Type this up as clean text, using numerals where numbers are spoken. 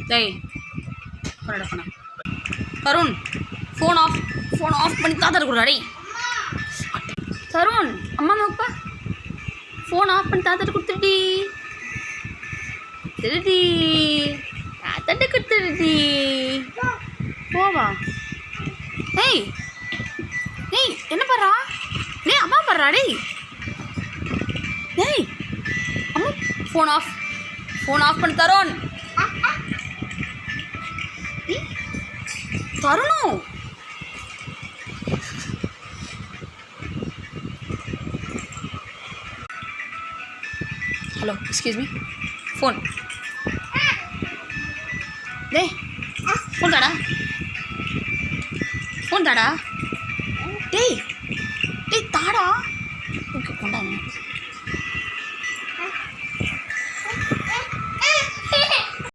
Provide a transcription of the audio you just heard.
டேய் போடா போனா தருண் ஃபோன் ஆஃப் பண்ணி தாத்தா கொடுறா டேய் தருண் அம்மா நோப்பா ஃபோன் ஆஃப் பண்ணி தாத்தாட்ட கொடுத்துடி திருடி தாத்தாட்ட கொடுத்துடி போவா ஏய் ஏய் என்ன பண்றா டேய் அம்மா பண்றா டேய் டேய் அம்மா ஃபோன் ஆஃப் பண்ணி Tarun Tarun hello excuse me phone டேய் ஃபோன் தாடா டேய் தாடா ஓகே கொண்டாங்க